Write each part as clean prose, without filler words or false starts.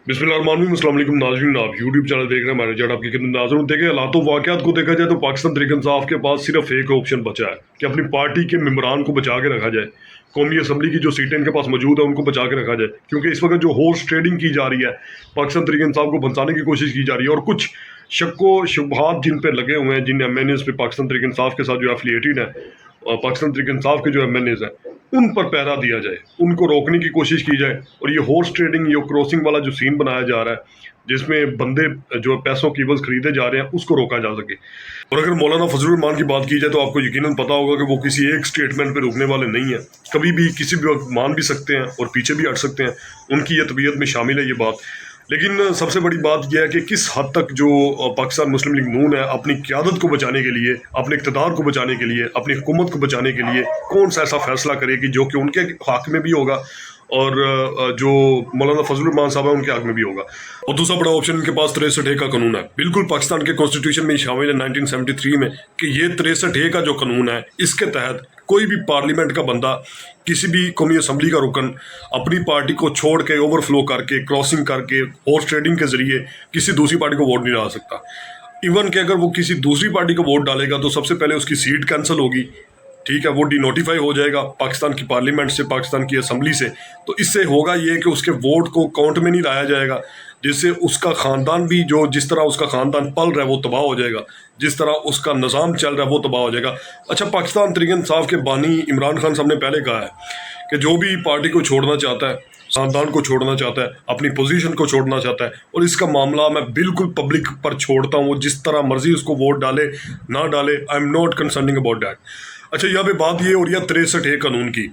बिस्मिल्लाहिर्रहमानिर्रहीम। अस्सलाम वालेकुम नाज़रीन, आप यूट्यूब चैनल देख रहे हैं। मैंने जब आपकी खिदमत में हाज़िर हूं। देखें, हालातों वाक़यात को देखा जाए तो पाकिस्तान तहरीक इंसाफ के पास सिर्फ एक ऑप्शन बचा है कि अपनी पार्टी के मेंबरान को बचा के रखा जाए। कौमी असम्बली की जो सीटें इनके पास मौजूद है उनको बचा के रखा जाए, क्योंकि इस वक्त जो हॉर्स ट्रेडिंग की जा रही है, पाकिस्तान तहरीक इंसाफ को बचाने की कोशिश की जा रही है। और कुछ शक्को शुबहात जिन पर लगे हुए हैं, जिन MNAs पे पाकिस्तान तहरीक इंसाफ के साथ जो एफिलिएटेड है, पाकिस्तान तहरीक इंसाफ के जो MNAs हैं उन पर पहरा दिया जाए, उनको रोकने की कोशिश की जाए। और ये हॉर्स ट्रेडिंग, ये क्रॉसिंग वाला जो सीन बनाया जा रहा है जिसमें बंदे जो पैसों की एवज खरीदे जा रहे हैं, उसको रोका जा सके। और अगर मौलाना फजलुर रहमान की बात की जाए तो आपको यकीनन पता होगा कि वो किसी एक स्टेटमेंट पे रुकने वाले नहीं है। कभी भी किसी भी वक्त मान भी सकते हैं और पीछे भी हट सकते हैं, उनकी ये तबीयत में शामिल है ये बात। लेकिन सबसे बड़ी बात यह है कि किस हद तक जो पाकिस्तान मुस्लिम लीग नून है अपनी क़यादत को बचाने के लिए, अपने इक़्तिदार को बचाने के लिए, अपनी हुकूमत को बचाने के लिए कौन सा ऐसा फैसला करेगी जो कि उनके हक़ में भी होगा और जो मौलाना फजलुर रहमान साहब है उनके हक़ में भी होगा। और दूसरा बड़ा ऑप्शन इनके पास 63A का कानून है। बिल्कुल पाकिस्तान के कॉन्स्टिट्यूशन में शामिल है 1973 में कि ये 63A का जो कानून है, इसके तहत कोई भी पार्लियामेंट का बंदा, किसी भी कौमी असम्बली का रुकन अपनी पार्टी को छोड़ के, ओवरफ्लो करके, क्रॉसिंग करके, हॉर्स ट्रेडिंग के जरिए किसी दूसरी पार्टी को वोट नहीं डाल सकता। इवन कि अगर वो किसी दूसरी पार्टी को वोट डालेगा तो सबसे पहले उसकी सीट कैंसिल होगी, ठीक है, वो डिनोटिफाई हो जाएगा पाकिस्तान की पार्लियामेंट से, पाकिस्तान की असम्बली से। तो इससे होगा ये कि उसके वोट को काउंट में नहीं लाया जाएगा, जिससे उसका ख़ानदान भी, जो जिस तरह उसका ख़ानदान पल रहा है वो तबाह हो जाएगा, जिस तरह उसका निज़ाम चल रहा है वो तबाह हो जाएगा। अच्छा, पाकिस्तान तहरीक इंसाफ के बानी इमरान खान साहब ने पहले कहा है कि जो भी पार्टी को छोड़ना चाहता है, ख़ानदान को छोड़ना चाहता है, अपनी पोजीशन को छोड़ना चाहता है, और इसका मामला मैं बिल्कुल पब्लिक पर छोड़ता हूँ, वो जिस तरह मर्जी उसको वोट डाले ना डाले, I am not concerning about that. अच्छा, यहाँ पे बात ये हो रही है 63A कानून की।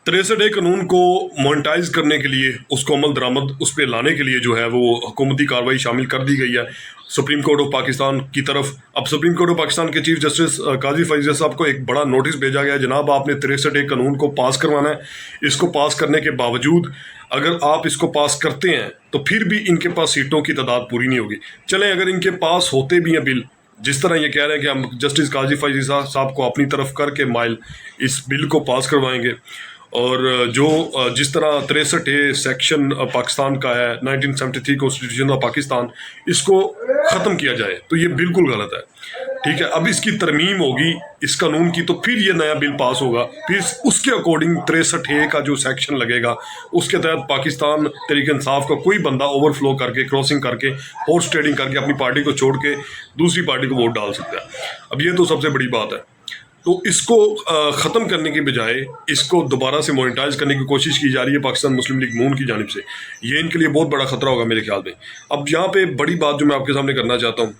63A कानून को मोनेटाइज करने के लिए, उसको अमल दरामद उस पर लाने के लिए जो है वो हुकूमती कार्रवाई शामिल कर दी गई है सुप्रीम कोर्ट ऑफ पाकिस्तान की तरफ। अब सुप्रीम कोर्ट ऑफ पाकिस्तान के चीफ जस्टिस काजी फैज़ साहब को एक बड़ा नोटिस भेजा गया है, जनाब आपने 63A कानून को पास करवाना है। इसको पास करने के बावजूद अगर आप इसको पास करते हैं तो फिर भी इनके पास सीटों की तादाद पूरी नहीं होगी। चलें, अगर इनके पास होते भी हैं बिल, जिस तरह ये कह रहे हैं कि हम जस्टिस काजी फैज़ साहब को अपनी तरफ करके माइल इस बिल को पास करवाएंगे, और जो जिस तरह 63A सेक्शन पाकिस्तान का है, 1973 कॉन्स्टिट्यूशन ऑफ पाकिस्तान, इसको ख़त्म किया जाए, तो ये बिल्कुल गलत है। ठीक है, अब इसकी तरमीम होगी इस कानून की, तो फिर ये नया बिल पास होगा, फिर उसके अकॉर्डिंग 63A का जो सेक्शन लगेगा उसके तहत पाकिस्तान तहरीक इंसाफ का कोई बंदा ओवरफ्लो करके, क्रॉसिंग करके, हॉर्स ट्रेडिंग करके अपनी पार्टी को छोड़ के दूसरी पार्टी को वोट डाल सकता है। अब ये तो सबसे बड़ी बात है। तो इसको ख़त्म करने की बजाय इसको दोबारा से मोनेटाइज करने की कोशिश की जा रही है पाकिस्तान मुस्लिम लीग नून की जानिब से। ये इनके लिए बहुत बड़ा ख़तरा होगा मेरे ख्याल में। अब यहाँ पे बड़ी बात जो मैं आपके सामने करना चाहता हूँ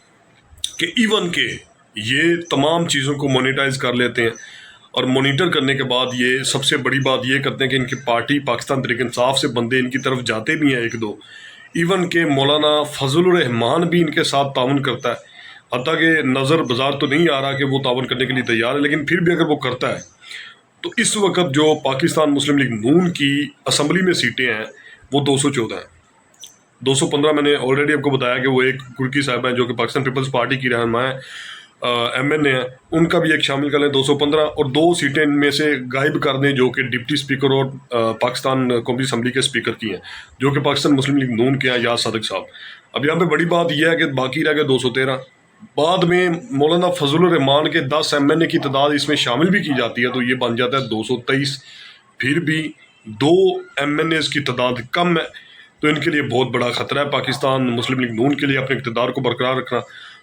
कि इवन के ये तमाम चीज़ों को मोनेटाइज कर लेते हैं, और मोनीटर करने के बाद ये सबसे बड़ी बात ये करते हैं कि इनकी पार्टी पाकिस्तान तहरीक इंसाफ से बंदे इनकी तरफ जाते भी हैं एक दो। इवन के मौलाना फजलुर रहमान भी इनके साथ ताउन करता है, हत्ता कि नज़र बाजार तो नहीं आ रहा कि वो तावन करने के लिए तैयार है, लेकिन फिर भी अगर वो करता है तो इस वक्त जो पाकिस्तान मुस्लिम लीग नून की असम्बली में सीटें हैं वो 214 हैं। 215 मैंने ऑलरेडी आपको बताया कि वो एक कुर्की साहब हैं जो कि पाकिस्तान पीपल्स पार्टी की रहनुमा है, MNA हैं, उनका भी एक शामिल कर लें 215, और 2 सीटें इनमें से गायब कर दें जो कि डिप्टी स्पीकर और पाकिस्तान कौमी असम्बली के स्पीकर की हैं, जो कि पाकिस्तान मुस्लिम लीग नून के हैं याद सादिक साहब। अब यहाँ पे बड़ी बात यह है कि बाकी रह गए 213। बाद में मौलाना फजलुर रहमान के 10 MNA की तादाद इसमें शामिल भी की जाती है तो ये बन जाता है 223। फिर भी 2 MNAs की तादाद कम है, तो इनके लिए बहुत बड़ा ख़तरा है पाकिस्तान मुस्लिम लीग नून के लिए अपने इक़्तिदार को बरकरार रखना।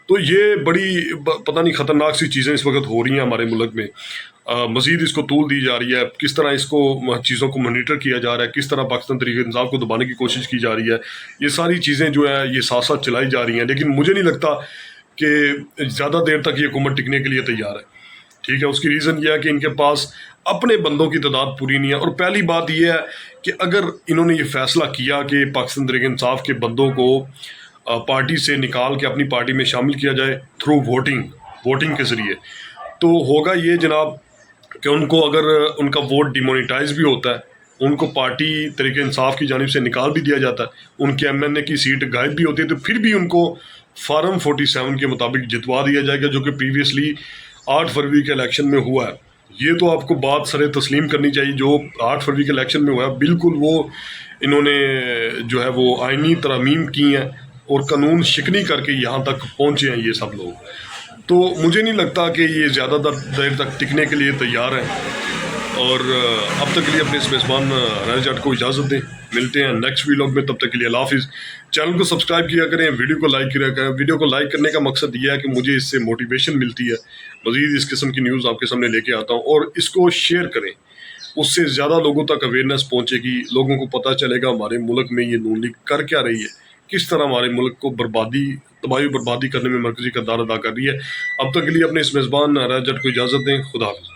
तो ये बड़ी पता नहीं ख़तरनाक सी चीज़ें इस वक्त हो रही हैं हमारे मुल्क में। मज़ीद इसको तूल दी जा रही है, किस तरह इसको चीज़ों को मॉनिटर किया जा रहा है, किस तरह पाकिस्तान तहरीक इंसाफ को दबाने की कोशिश की जा रही है। ये सारी चीज़ें जो है ये साथ साथ चलाई जा रही हैं, लेकिन मुझे नहीं लगता कि ज़्यादा देर तक ये हुकूमत टिकने के लिए तैयार है। ठीक है, उसकी रीज़न ये है कि इनके पास अपने बंदों की तादाद पूरी नहीं है। और पहली बात यह है कि अगर इन्होंने ये फ़ैसला किया कि पाकिस्तान तहरीक इंसाफ के बंदों को पार्टी से निकाल के अपनी पार्टी में शामिल किया जाए थ्रू वोटिंग के ज़रिए, तो होगा ये जनाब कि उनको अगर उनका वोट डिमोनेटाइज भी होता है, उनको पार्टी तहरीक इंसाफ की जानिब से निकाल भी दिया जाता है, उनके MNA की सीट गायब भी होती है, तो फिर भी उनको फार्म 47 के मुताबिक जितवा दिया जाएगा, जो कि प्रीवियसली 8 फरवरी के इलेक्शन में हुआ है। یہ تو آپ کو بات سر تسلیم کرنی چاہیے، جو 8 فروری کے الیکشن میں ہوا ہے بالکل وہ انہوں نے جو ہے وہ آئینی ترامیم کی ہیں اور قانون شکنی کر کے یہاں تک پہنچے ہیں یہ سب لوگ. تو مجھے نہیں لگتا کہ یہ زیادہ دیر تک ٹکنے کے لیے تیار ہیں. اور اب تک کے لیے اپنے اس میزبان راج جٹ کو اجازت دیں. ملتے ہیں نیکسٹ ویلاگ میں، تب تک کے لیے اللہ حافظ. چینل کو سبسکرائب کیا کریں، ویڈیو کو لائک کیا کریں. ویڈیو کو لائک کرنے کا مقصد یہ ہے کہ مجھے اس سے موٹیویشن ملتی ہے، مزید اس قسم کی نیوز آپ کے سامنے لے کے آتا ہوں. اور اس کو شیئر کریں، اس سے زیادہ لوگوں تک اویئرنیس پہنچے گی، لوگوں کو پتہ چلے گا ہمارے ملک میں یہ نون لیگ کر کیا رہی ہے، کس طرح ہمارے ملک کو تباہی و بربادی کرنے میں مرکزی کردار ادا کر رہی ہے. اب تک کے لیے اپنے اس میزبان راج جٹ کو اجازت دیں. خدا حافظ.